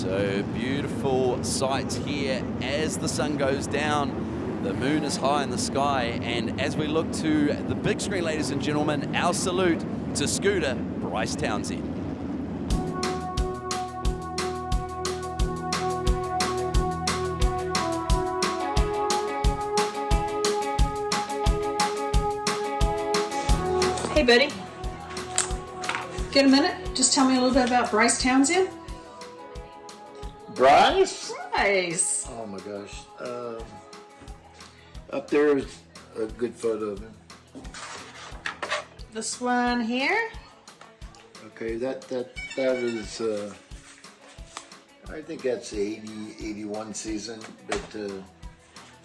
So beautiful sights here as the sun goes down. The moon is high in the sky, and as we look to the big screen, ladies and gentlemen, our salute to Scooter Bryce Townsend. Hey, buddy. Get a minute? Just tell me a little bit about Bryce Townsend. Bryce? Bryce. Oh my gosh. Up there is a good photo of him. This one here. Okay, that is I think that's the 80-81 season, but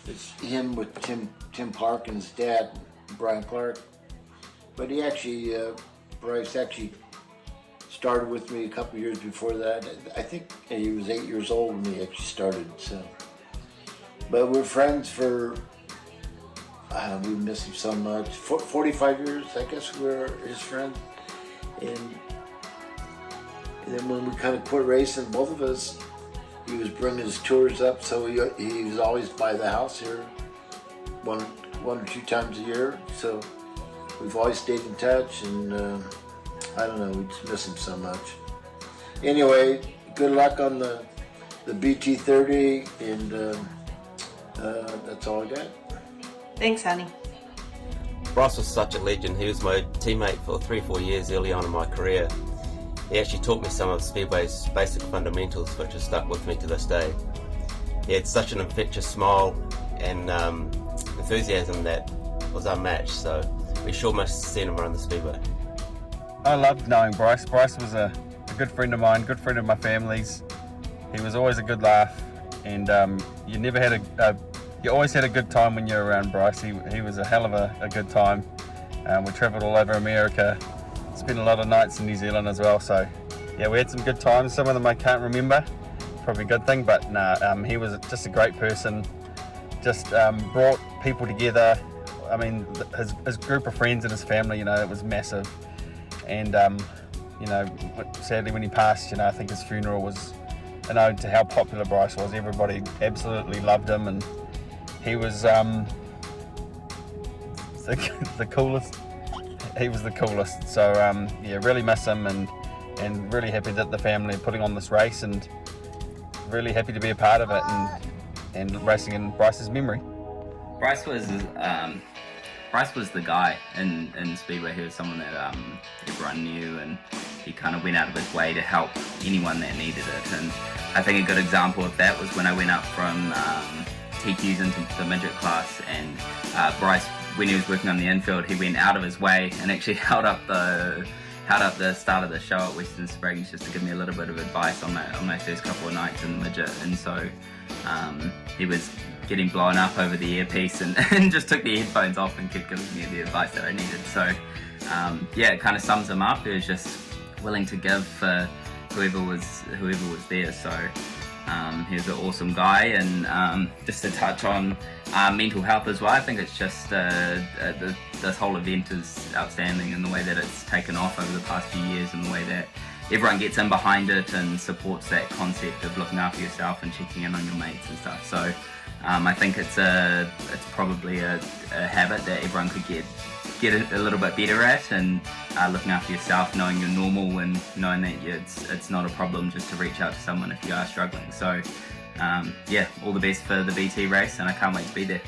it's him with Tim Parkin's dad, Brian Clark. But he actually, Bryce actually started with me a couple years before that. I think he was 8 years old when he actually started. So, but we're friends for, I don't know, we miss him so much. 45 years, I guess we're his friend. And then when we kind of quit racing, both of us, he was bringing his tours up, so he was always by the house here, one or two times a year. So we've always stayed in touch, and I don't know, we just miss him so much. Anyway, good luck on the BT30, and that's all I got. Thanks, honey. Bryce was such a legend. He was my teammate for 3 or 4 years early on in my career. He actually taught me some of Speedway's basic fundamentals, which have stuck with me to this day. He had such an infectious smile and enthusiasm that was unmatched, so we sure must send him around the Speedway. I loved knowing Bryce. Bryce was a good friend of mine, good friend of my family's. He was always a good laugh, and you always had a good time when you were around Bryce. He was a hell of a good time. We travelled all over America, spent a lot of nights in New Zealand as well, so yeah, we had some good times. Some of them I can't remember, probably a good thing, but he was just a great person, just brought people together. I mean, his group of friends and his family, it was massive. And sadly when he passed, I think his funeral was an ode to how popular Bryce was. Everybody absolutely loved him, and he was the coolest. He was the coolest. So yeah, really miss him, and really happy that the family are putting on this race, and really happy to be a part of it, and racing in Bryce's memory. Bryce was the guy in Speedway. He was someone that everyone knew, and he kind of went out of his way to help anyone that needed it. And I think a good example of that was when I went up from TQs into the midget class, and Bryce, when he was working on the infield, he went out of his way and actually held up the start of the show at Western Springs just to give me a little bit of advice on my first couple of nights in the midget. And so he was getting blown up over the earpiece and just took the headphones off and kept giving me the advice that I needed. So yeah, it kind of sums him up. He was just willing to give for whoever was there. So he was an awesome guy. And just to touch on mental health as well, I think it's just this whole event is outstanding in the way that it's taken off over the past few years, and the way that everyone gets in behind it and supports that concept of looking after yourself and checking in on your mates and stuff. So I think it's probably a habit that everyone could get a little bit better at, and looking after yourself, knowing you're normal, and knowing that it's not a problem just to reach out to someone if you are struggling. So yeah, all the best for the BT race, and I can't wait to be there.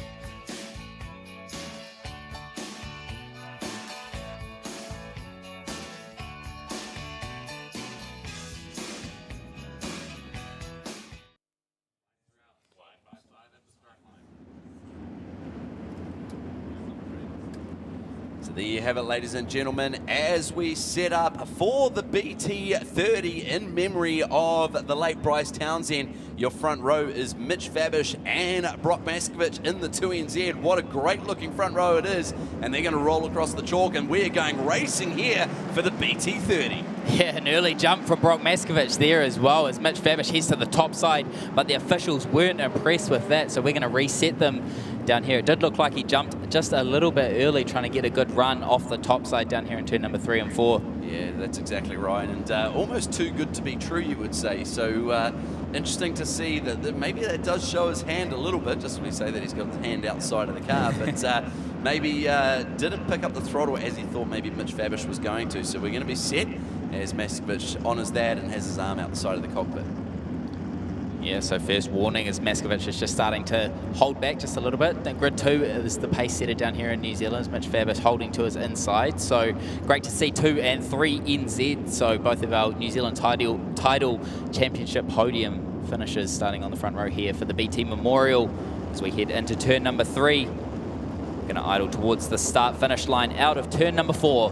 There you have it, ladies and gentlemen, as we set up for the BT30 in memory of the late Bryce Townsend. Your front row is Mitch Fabish and Brock Maskovich in the 2NZ. What a great looking front row it is. And they're going to roll across the chalk, and we're going racing here for the BT30. Yeah, an early jump from Brock Maskovich there, as well as Mitch Fabish heads to the top side, but the officials weren't impressed with that, so we're going to reset them down here. It did look like he jumped just a little bit early, trying to get a good run off the top side down here in turn number 3 and 4. Yeah, that's exactly right, and almost too good to be true, you would say. So interesting to see that maybe that does show his hand a little bit, just as we say that he's got his hand outside of the car, but maybe didn't pick up the throttle as he thought maybe Mitch Fabish was going to. So we're going to be set as Maskovic honours that and has his arm out the side of the cockpit. Yeah, so first warning as Maskovic is just starting to hold back just a little bit. Then grid 2 is the pace setter down here in New Zealand. Mitch Fabish holding to his inside. So great to see 2 and 3 NZ. So both of our New Zealand title championship podium finishers starting on the front row here for the BT Memorial as we head into turn number 3. We're going to idle towards the start-finish line out of turn number 4.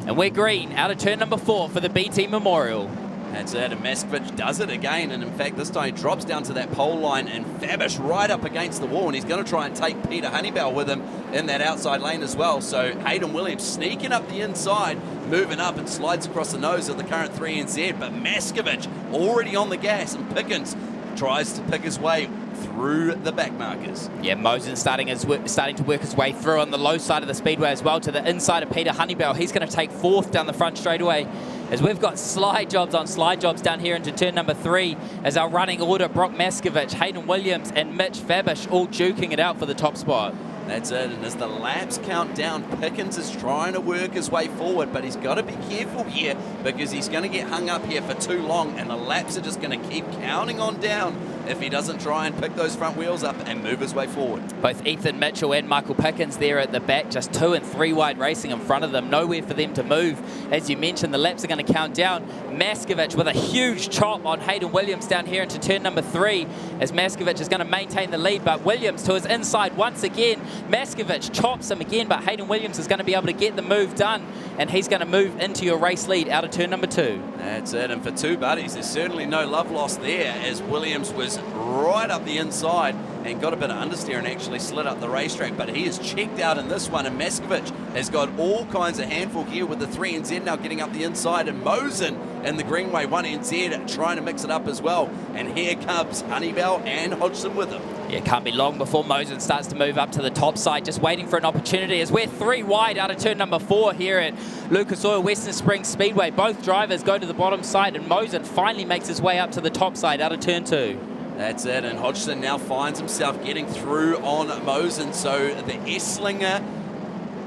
And we're green out of turn number 4 for the BT Memorial. That's it, and Maskovic does it again, and in fact this time he drops down to that pole line and Fabish right up against the wall, and he's going to try and take Peter Honeybell with him in that outside lane as well. So Hayden Williams sneaking up the inside, moving up and slides across the nose of the current 3NZ, but Maskovic already on the gas, and Pickens tries to pick his way through the back markers. Yeah, Mosen starting to work his way through on the low side of the speedway as well to the inside of Peter Honeybell. He's going to take 4th down the front straightaway as we've got slide jobs on slide jobs down here into turn number 3 as our running order, Brock Maskovic, Hayden Williams and Mitch Fabish all duking it out for the top spot. That's it, and as the laps count down, Pickens is trying to work his way forward, but he's got to be careful here because he's going to get hung up here for too long, and the laps are just going to keep counting on down if he doesn't try and pick those front wheels up and move his way forward. Both Ethan Mitchell and Michael Pickens there at the back, just 2 and 3 wide racing in front of them, nowhere for them to move. As you mentioned, the laps are going to count down. Maskovic with a huge chop on Hayden Williams down here into turn number 3 as Maskovic is going to maintain the lead, but Williams to his inside once again. Maskovic chops him again, but Hayden Williams is going to be able to get the move done, and he's going to move into your race lead out of turn number 2. That's it, and for 2 buddies, there's certainly no love lost there as Williams was right up the inside and got a bit of understeer and actually slid up the racetrack, but he is checked out in this one, and Maskovic has got all kinds of handful here with the 3NZ now getting up the inside, and Mosen in the Greenway 1NZ trying to mix it up as well, and here comes Honeybell and Hodgson with him. Yeah, can't be long before Mosen starts to move up to the top side, just waiting for an opportunity as we're 3 wide out of turn number 4 here at Lucas Oil Western Springs Speedway. Both drivers go to the bottom side, and Mosen finally makes his way up to the top side out of turn 2. That's it, and Hodgson now finds himself getting through on Mosen, so the Esslinger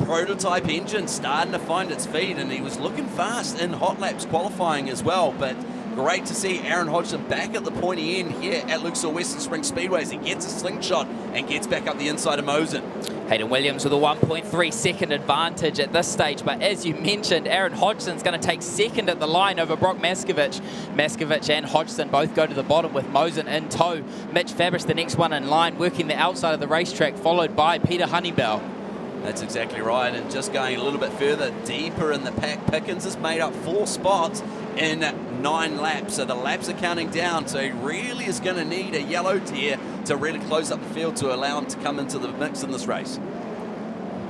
prototype engine starting to find its feet, and he was looking fast in hot laps qualifying as well, but great to see Aaron Hodgson back at the pointy end here at Lucas Oil Western Springs Speedway as he gets a slingshot and gets back up the inside of Mosen. Hayden Williams with a 1.3 second advantage at this stage, but as you mentioned, Aaron Hodgson's going to take 2nd at the line over Brock Maskovic. Maskovic and Hodgson both go to the bottom with Mosen in tow. Mitch Fabish, the next one in line, working the outside of the racetrack, followed by Peter Honeybell. That's exactly right, and just going a little bit further deeper in the pack, Pickens has made up 4 spots in 9 laps, so the laps are counting down, so he really is going to need a yellow tier to really close up the field to allow him to come into the mix in this race.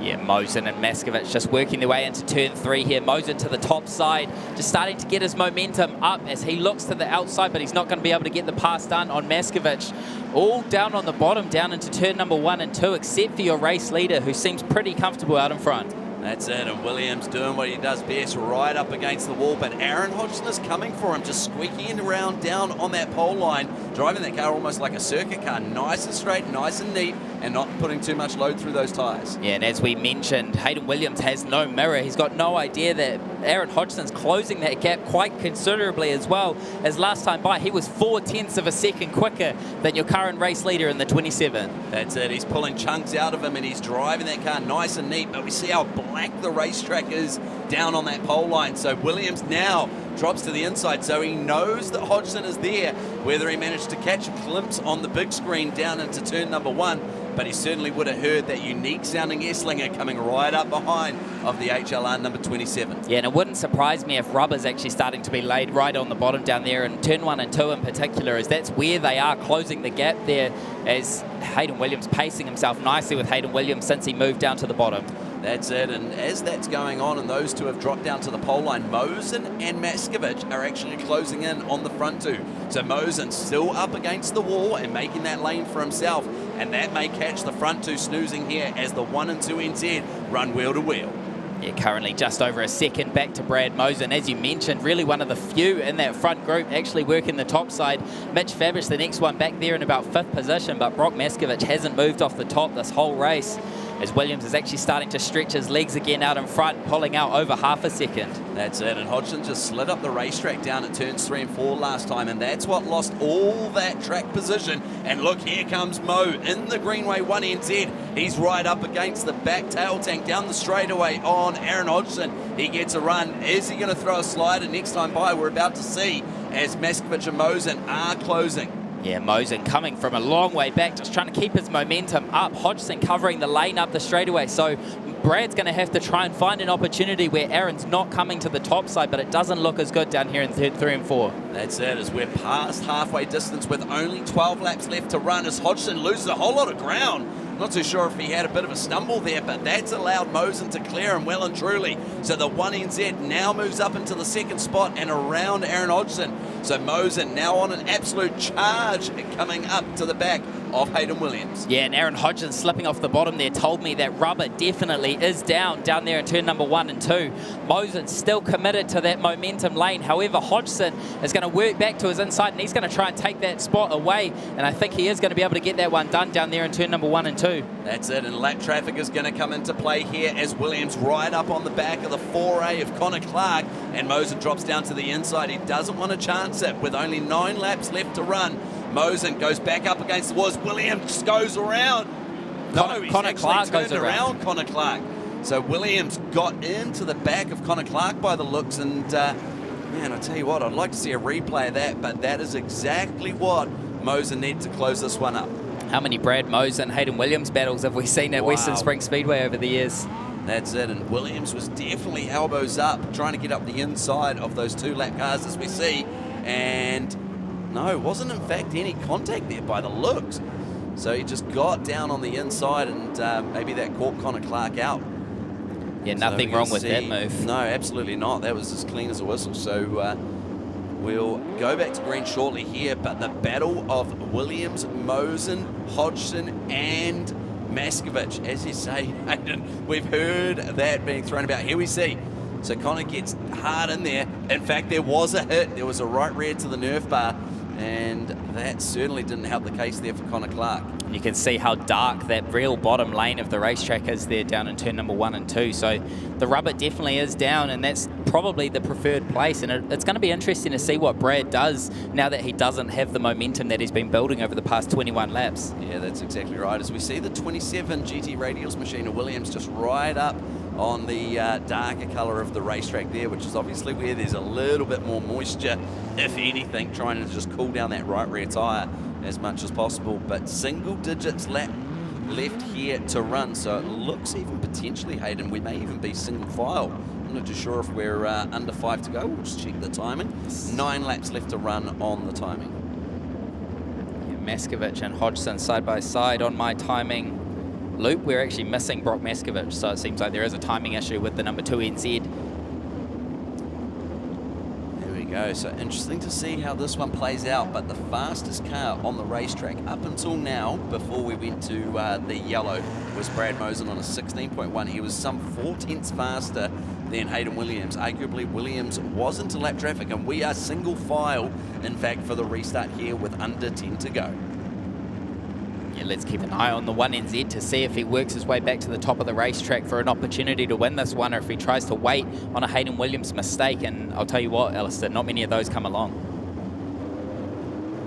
Yeah, Mosen and Maskovic just working their way into turn 3 here. Mosen to the top side, just starting to get his momentum up as he looks to the outside, but he's not going to be able to get the pass done on Maskovic. All down on the bottom, down into turn number 1 and 2, except for your race leader, who seems pretty comfortable out in front. That's it, and Williams doing what he does best, right up against the wall, but Aaron Hodgson is coming for him, just squeaking around down on that pole line, driving that car almost like a circuit car, nice and straight, nice and neat, and not putting too much load through those tyres. Yeah, and as we mentioned, Hayden Williams has no mirror. He's got no idea that Aaron Hodgson's closing that gap quite considerably as well. As last time by, he was 0.4 of a second quicker than your current race leader in the 27. That's it, he's pulling chunks out of him and he's driving that car nice and neat, but we see how black the racetrack is down on that pole line. So Williams now drops to the inside, so he knows that Hodgson is there. Whether he managed to catch a glimpse on the big screen down into turn number 1, but he certainly would have heard that unique sounding Esslinger coming right up behind of the HLR number 27. Yeah, and it wouldn't surprise me if rubber's actually starting to be laid right on the bottom down there in turn 1 and 2 in particular, as that's where they are closing the gap there, as Hayden Williams pacing himself nicely with Hayden Williams since he moved down to the bottom. That's it, and as that's going on and those two have dropped down to the pole line, Mosen and Maskovic are actually closing in on the front two. So Mosen still up against the wall and making that lane for himself, and that may catch the front two snoozing here as the 1 and 2 NZ run wheel to wheel. Yeah, currently just over a second back to Brad Mosen. As you mentioned, really one of the few in that front group actually working the top side. Mitch Fabish, the next one back there in about 5th position, but Brock Maskovich hasn't moved off the top this whole race, as Williams is actually starting to stretch his legs again out in front, pulling out over half a second. That's it, and Hodgson just slid up the racetrack down at turns 3 and 4 last time, and that's what lost all that track position. And look, here comes Mo in the Greenway 1NZ. He's right up against the back tail tank down the straightaway on Aaron Hodgson. He gets a run. Is he going to throw a slider next time by? We're about to see, as Maskovich and Mosen are closing. Yeah, Mosen coming from a long way back, just trying to keep his momentum up. Hodgson covering the lane up the straightaway. So Brad's going to have to try and find an opportunity where Aaron's not coming to the top side, but it doesn't look as good down here in 3 and 4. That's it, as we're past halfway distance with only 12 laps left to run, as Hodgson loses a whole lot of ground. Not too sure if he had a bit of a stumble there, but that's allowed Mosen to clear him well and truly. So the 1NZ now moves up into the 2nd spot and around Aaron Hodgson. So Mosen now on an absolute charge coming up to the back of Hayden Williams. Yeah, and Aaron Hodgson slipping off the bottom there told me that rubber definitely is down there in turn number 1 and 2. Mosen's still committed to that momentum lane. However, Hodgson is going to work back to his inside, and he's going to try and take that spot away. And I think he is going to be able to get that one done down there in turn number 1 and 2. That's it, and lap traffic is going to come into play here as Williams right up on the back of the 4A of Connor Clark, and Mosen drops down to the inside. He doesn't want to chance it with only 9 laps left to run. Mosen goes back up against the walls. Williams goes around. Connor Clark goes around Connor Clark. So Williams got into the back of Connor Clark by the looks, and man, I tell you what, I'd like to see a replay of that, but that is exactly what Mosen needs to close this one up. How many Brad Mosen, Hayden Williams battles have we seen at Western Spring Speedway over the years? That's it, and Williams was definitely elbows up, trying to get up the inside of those 2 lap cars as we see, and no, wasn't in fact any contact there by the looks. So he just got down on the inside, and maybe that caught Connor Clark out. Yeah, nothing wrong with that move. No, absolutely not. That was as clean as a whistle. So we'll go back to green shortly here, but the battle of Williams, Mosen, Hodgson, and Maskovich, as you say, Hayden, we've heard that being thrown about. Here we see. So Connor gets hard in there. In fact, there was a hit. There was a right rear to the nerf bar, and that certainly didn't help the case there for Connor Clark. And you can see how dark that real bottom lane of the racetrack is there down in turn number 1 and 2. So the rubber definitely is down, and that's probably the preferred place. And it's going to be interesting to see what Brad does now that he doesn't have the momentum that he's been building over the past 21 laps. Yeah, that's exactly right. As we see the 27 GT Radials machine of Williams just right up on the darker colour of the racetrack there, which is obviously where there's a little bit more moisture, if anything, trying to just cool down that right rear tyre as much as possible. But single digits lap left here to run, so it looks even potentially, Hayden, we may even be single file. I'm not too sure if we're under 5 to go. We'll just check the timing. 9 laps left to run on the timing. Yeah, Maskovich and Hodgson side by side on my timing loop. We're actually missing Brock Maskovich, so it seems like there is a timing issue with the number 2 NZ. There we go. So interesting to see how this one plays out, but the fastest car on the racetrack up until now, before we went to the yellow, was Brad Mosen on a 16.1. He was some 4 tenths faster than Hayden Williams. Arguably, Williams was into lap traffic, and we are single file, in fact, for the restart here with under 10 to go. Yeah, let's keep an eye on the 1NZ to see if he works his way back to the top of the racetrack for an opportunity to win this one, or if he tries to wait on a Hayden Williams mistake. And I'll tell you what, Alistair, not many of those come along.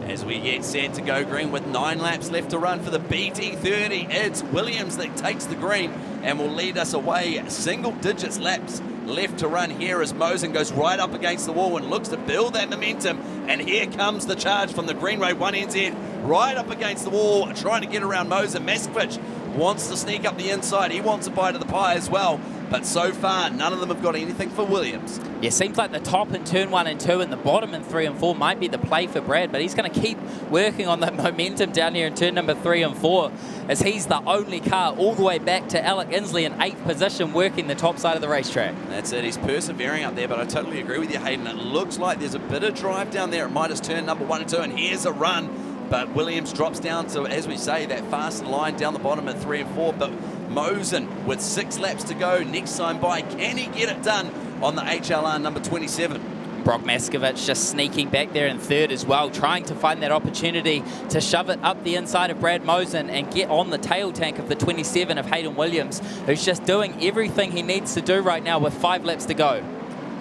As we get set to go green with 9 laps left to run for the BT30, it's Williams that takes the green and will lead us away. Single digits laps left to run here as Mosen goes right up against the wall and looks to build that momentum. And here comes the charge from the Greenway 1NZ, right up against the wall, trying to get around Mosen. Maskovich wants to sneak up the inside. He wants a bite of the pie as well. But so far, none of them have got anything for Williams. Yeah, seems like the top in turn 1 and 2 and the bottom in 3 and 4 might be the play for Brad, but he's going to keep working on that momentum down here in turn number 3 and 4, as he's the only car all the way back to Alec Inslee in 8th position working the top side of the racetrack. That's it. He's persevering up there, but I totally agree with you, Hayden. It looks like there's a bit of drive down there at Midas turn number 1 and 2, and here's a run. But Williams drops down to, as we say, that faster line down the bottom at 3 and 4. But Mosen with 6 laps to go. Next time by, can he get it done on the HLR number 27? Brock Maskovich just sneaking back there in third as well, trying to find that opportunity to shove it up the inside of Brad Mosen and get on the tail tank of the 27 of Hayden Williams, who's just doing everything he needs to do right now with 5 laps to go.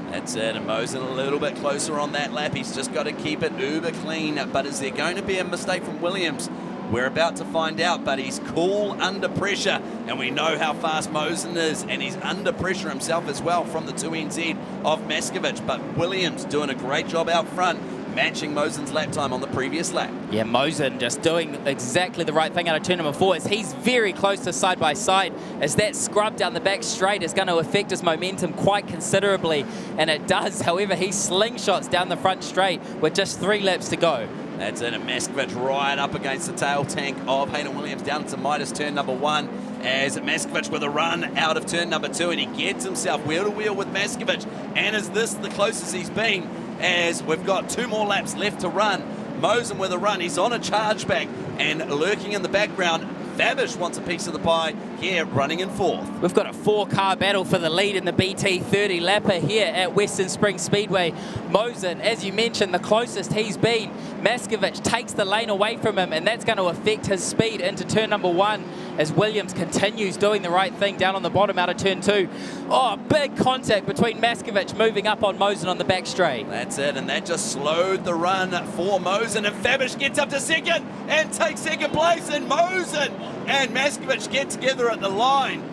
That's it, and Mosen a little bit closer on that lap. He's just got to keep it uber clean. But is there going to be a mistake from Williams? We're about to find out, but he's cool under pressure, and we know how fast Mosen is, and he's under pressure himself as well from the 2NZ of Maskovich. But Williams doing a great job out front, matching Mosen's lap time on the previous lap. Yeah, Mosen just doing exactly the right thing out of turn number 4 as he's very close to side by side, as that scrub down the back straight is going to affect his momentum quite considerably, and it does. However, he slingshots down the front straight with just 3 laps to go. That's it, and Maskovich right up against the tail tank of Hayden Williams down to Midas turn number 1, as Maskovich with a run out of turn number 2, and he gets himself wheel to wheel with Maskovich. And is this the closest he's been, as we've got 2 more laps left to run? Mosen with a run, he's on a charge back, and lurking in the background, Fabish wants a piece of the pie here, running in 4th. We've got a 4-car battle for the lead in the BT 30 lapper here at Western Springs Speedway. Mosen, as you mentioned, the closest he's been. Maskovich takes the lane away from him, and that's going to affect his speed into turn number 1 as Williams continues doing the right thing down on the bottom out of turn 2. Oh, big contact between Maskovich moving up on Mosen on the back straight. That's it, and that just slowed the run for Mosen, and Fabish gets up to second and takes second place, and Mosen and Maskovich get together at the line.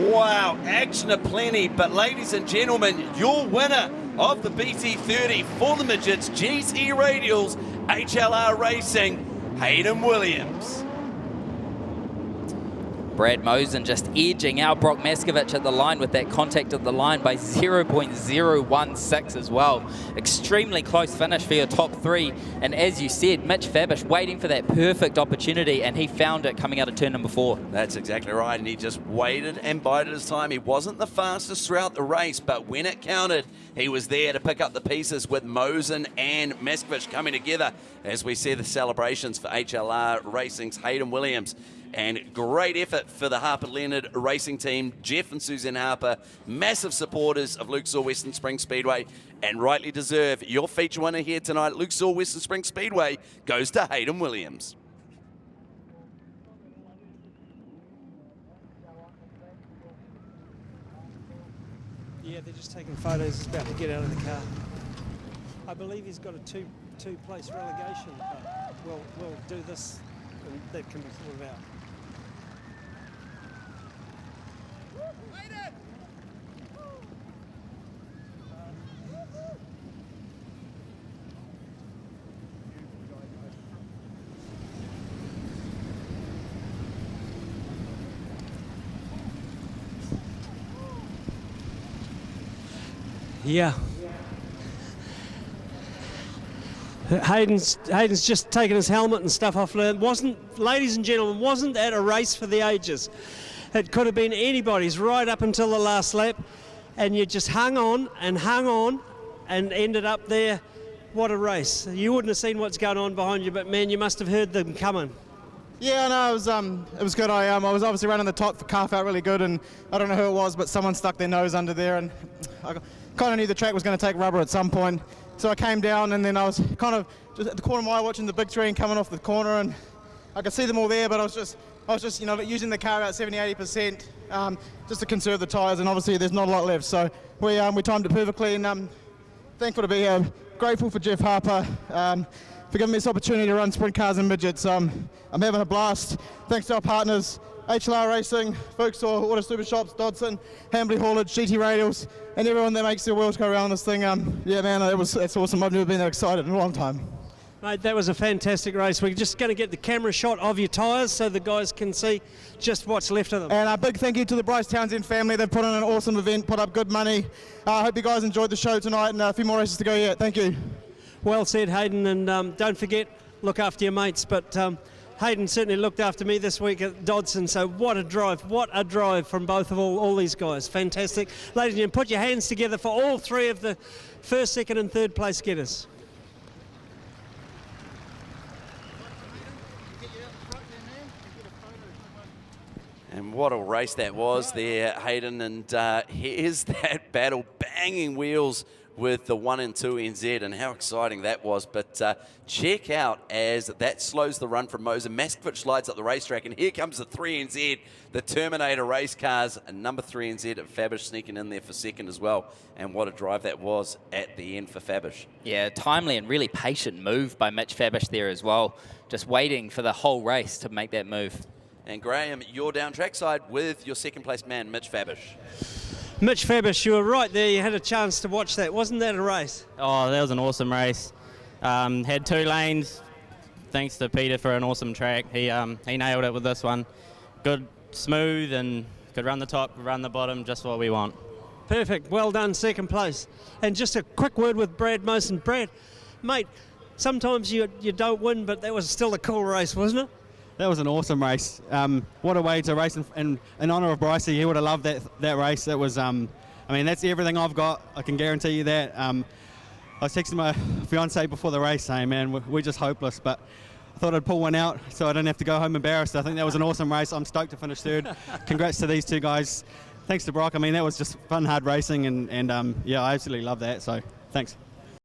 Wow, action aplenty, but ladies and gentlemen, your winner of the BT 30 for the Midgets, GT Radials, HLR Racing, Hayden Williams. Brad Mosen just edging out Brock Maskovich at the line with that contact at the line by 0.016 as well. Extremely close finish for your top 3. And as you said, Mitch Fabish waiting for that perfect opportunity, and he found it coming out of turn number 4. That's exactly right, and he just waited and bided his time. He wasn't the fastest throughout the race, but when it counted, he was there to pick up the pieces with Mosen and Maskovich coming together as we see the celebrations for HLR Racing's Hayden Williams. And great effort for the Harper Leonard racing team, Jeff and Suzanne Harper, massive supporters of Luke Saw Western Springs Speedway, and rightly deserve your feature winner here tonight at Luke Saw Western Springs Speedway goes to Hayden Williams. Yeah, they're just taking photos. He's about to get out of the car. I believe he's got a two-place relegation, but we'll do this, and that can be sorted out. Yeah. Hayden's just taken his helmet and stuff off. Ladies and gentlemen, wasn't that a race for the ages? It could have been anybody's right up until the last lap, and you just hung on and ended up there. What a race. You wouldn't have seen what's going on behind you, but man, you must have heard them coming. Yeah, no, it was good. I was obviously running the top, the car felt really good, and I don't know who it was, but someone stuck their nose under there, and I kind of knew the track was going to take rubber at some point. So I came down, and then I was kind of just at the corner of my eye watching the big train coming off the corner, and I could see them all there, but I was just using the car about 70-80% just to conserve the tyres, and obviously there's not a lot left. So we timed it perfectly, and thankful to be here. Grateful for Jeff Harper for giving me this opportunity to run sprint cars and midgets. I'm having a blast. Thanks to our partners, HLR Racing, Folks Auto Super Shops, Dodson, Hambley Haulage, GT Radials, and everyone that makes the world go around this thing. Yeah, man, it's awesome. I've never been that excited in a long time. Mate, that was a fantastic race. We're just going to get the camera shot of your tyres so the guys can see just what's left of them. And a big thank you to the Bryce Townsend family. They've put on an awesome event, put up good money. I hope you guys enjoyed the show tonight, and a few more races to go yet. Thank you. Well said, Hayden, and don't forget, look after your mates. But Hayden certainly looked after me this week at Dodson, so what a drive from both of all these guys. Fantastic. Ladies and gentlemen, put your hands together for all 3 of the first, second and third place getters. And what a race that was there, Hayden. And here's that battle, banging wheels with the 1 and 2 NZ, and how exciting that was. But check out as that slows the run from Moser. Maskovich lights up the racetrack, and here comes the 3 NZ, the Terminator race cars, and number 3 NZ at Fabish sneaking in there for second as well. And what a drive that was at the end for Fabish. Yeah, timely and really patient move by Mitch Fabish there as well. Just waiting for the whole race to make that move. And Graham, you're down trackside with your second place man, Mitch Fabish. Mitch Fabish, you were right there. You had a chance to watch that. Wasn't that a race? Oh, that was an awesome race. Had 2 lanes. Thanks to Peter for an awesome track. He nailed it with this one. Good, smooth, and could run the top, run the bottom, just what we want. Perfect. Well done, second place. And just a quick word with Brad Mason. Brad, mate, sometimes you don't win, but that was still a cool race, wasn't it? That was an awesome race. What a way to race in honour of Bryce. He would have loved that race. That was, I mean, that's everything I've got. I can guarantee you that. I was texting my fiance before the race saying, man, we're just hopeless. But I thought I'd pull one out so I didn't have to go home embarrassed. I think that was an awesome race. I'm stoked to finish third. Congrats to these 2 guys. Thanks to Brock. I mean, that was just fun, hard racing. And yeah, I absolutely love that. So thanks.